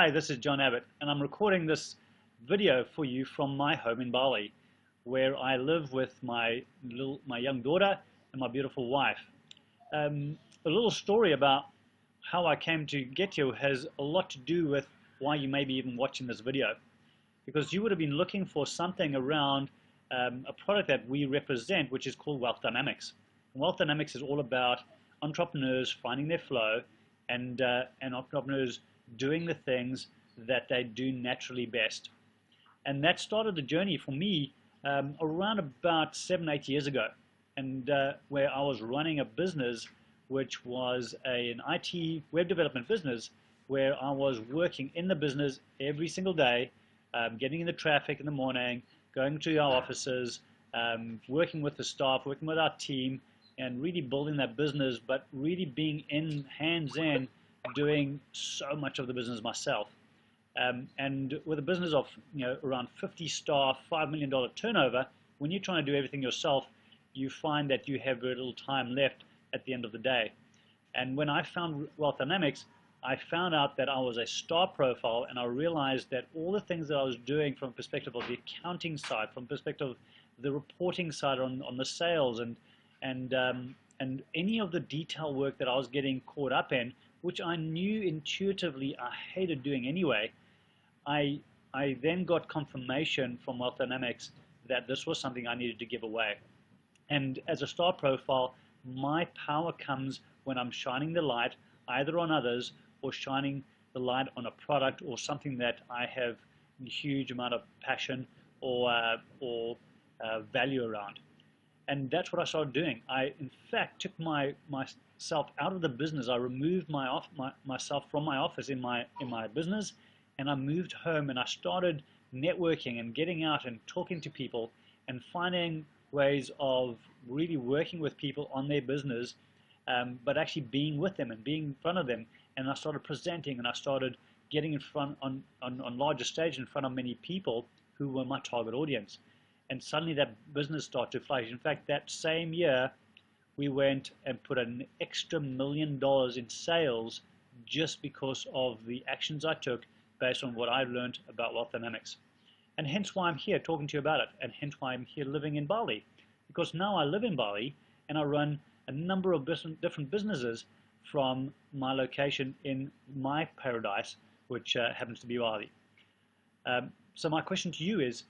Hi, this is John Abbott, and I'm recording this video for you from my home in Bali, where I live with my young daughter and my beautiful wife. A little story about how I came to get here has a lot to do with why you may be even watching this video, because you would have been looking for something around a product that we represent, which is called Wealth Dynamics. And Wealth Dynamics is all about entrepreneurs finding their flow and entrepreneurs doing the things that they do naturally best. And that started the journey for me around about 7-8 years ago, and where I was running a business which was an IT web development business, where I was working in the business every single day, getting in the traffic in the morning, going to our offices, working with the staff, working with our team, and really building that business, but really being hands-in, doing so much of the business myself. And with a business of around 50 staff, $5 million turnover, when you're trying to do everything yourself, you find that you have very little time left at the end of the day. And when I found Wealth Dynamics, I found out that I was a star profile, and I realized that all the things that I was doing from the perspective of the accounting side, from the perspective of the reporting side on the sales, and any of the detail work that I was getting caught up in, which I knew intuitively I hated doing anyway, I then got confirmation from Wealth Dynamics that this was something I needed to give away. And as a star profile, my power comes when I'm shining the light either on others or shining the light on a product or something that I have a huge amount of passion or value around. And that's what I started doing. I, in fact, took myself out of the business. I removed myself from my office in my business, and I moved home, and I started networking and getting out and talking to people and finding ways of really working with people on their business, but actually being with them and being in front of them. And I started presenting, and I started getting in front on larger stage in front of many people who were my target audience. And suddenly that business started to flourish. In fact, that same year, we went and put an extra $1 million in sales just because of the actions I took based on what I learned about Wealth Dynamics. And hence why I'm here talking to you about it, and hence why I'm here living in Bali. Because now I live in Bali, and I run a number of different businesses from my location in my paradise, which happens to be Bali. So my question to you is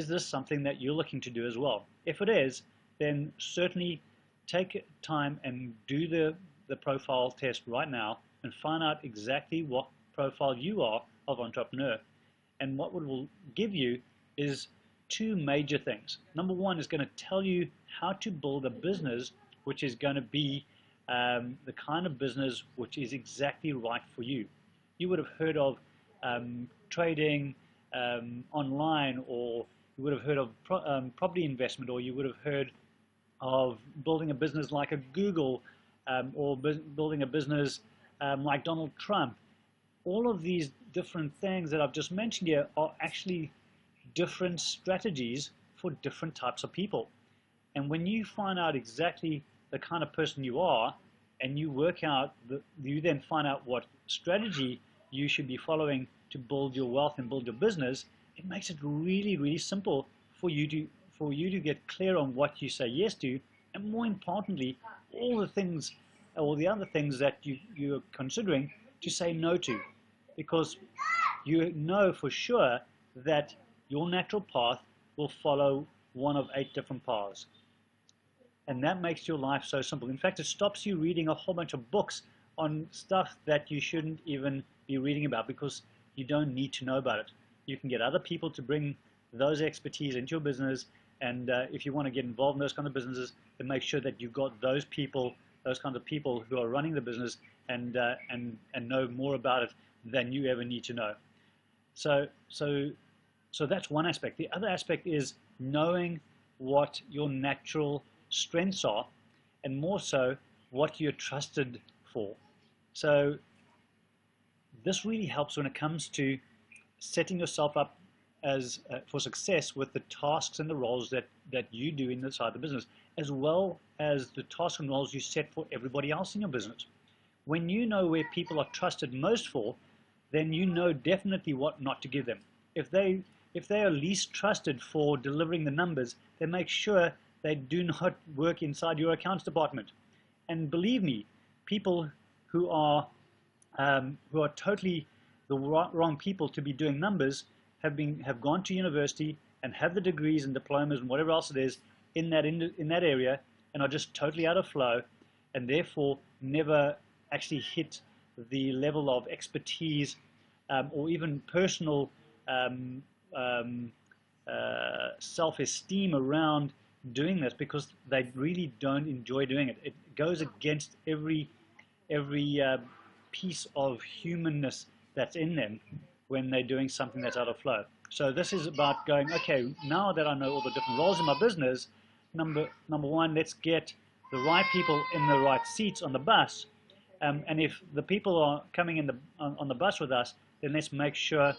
this something that you're looking to do as well? If it is, then certainly take time and do the profile test right now and find out exactly what profile you are of entrepreneur. And what it will give you is two major things. Number one is going to tell you how to build a business which is going to be the kind of business which is exactly right for you. You would have heard of trading online, or you would have heard of property investment, or you would have heard of building a business like a Google, or building a business like Donald Trump. All of these different things that I've just mentioned here are actually different strategies for different types of people. And when you find out exactly the kind of person you are, and you work out, you then find out what strategy you should be following to build your wealth and build your business, it makes it really, really simple for you to get clear on what you say yes to, and more importantly, all the other things that you're considering to say no to, because you know for sure that your natural path will follow one of 8 different paths. And that makes your life so simple. In fact, it stops you reading a whole bunch of books on stuff that you shouldn't even be reading about, because you don't need to know about it. You can get other people to bring those expertise into your business, and if you want to get involved in those kind of businesses, then make sure that you've got those people, those kinds of people who are running the business and know more about it than you ever need to know. So that's one aspect. The other aspect is knowing what your natural strengths are, and more so what you're trusted for. So this really helps when it comes to setting yourself up as for success with the tasks and the roles that you do inside the business, as well as the tasks and roles you set for everybody else in your business. When you know where people are trusted most for, then you know definitely what not to give them. If they are least trusted for delivering the numbers, then make sure they do not work inside your accounts department. And believe me, people who are totally the wrong people to be doing numbers have gone to university and have the degrees and diplomas and whatever else it is in that area, and are just totally out of flow, and therefore never actually hit the level of expertise or even personal self-esteem around doing this, because they really don't enjoy doing it. It goes against every piece of humanness that's in them when they're doing something that's out of flow. So this is about going, okay, now that I know all the different roles in my business, number one, let's get the right people in the right seats on the bus. And if the people are coming in on the bus with us, then let's make sure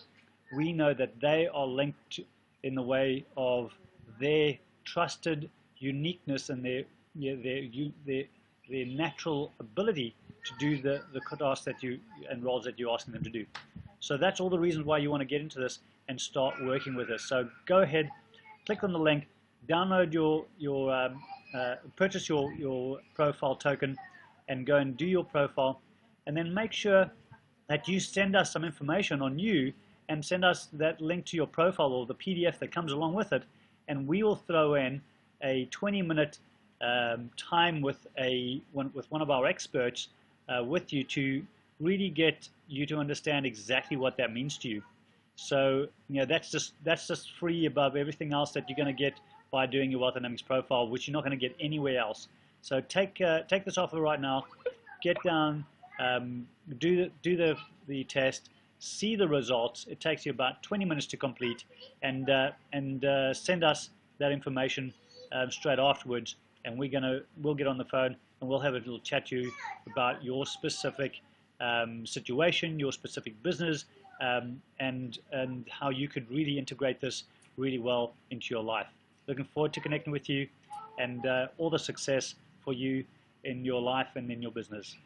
we know that they are linked in the way of their trusted uniqueness and their natural ability to do the tasks and roles that you're asking them to do. So that's all the reasons why you want to get into this and start working with us. So go ahead, click on the link, download purchase your profile token, and go and do your profile, and then make sure that you send us some information on you and send us that link to your profile or the PDF that comes along with it, and we will throw in a 20-minute time with one of our experts with you to really get you to understand exactly what that means to you. So that's just free above everything else that you're going to get by doing your Wealth Dynamics profile, which you're not going to get anywhere else. So take this offer right now, get down, do the test, see the results. It takes you about 20 minutes to complete, and send us that information straight afterwards, and we'll get on the phone and we'll have a little chat to you about your specific situation, your specific business, and how you could really integrate this really well into your life. Looking forward to connecting with you, and all the success for you in your life and in your business.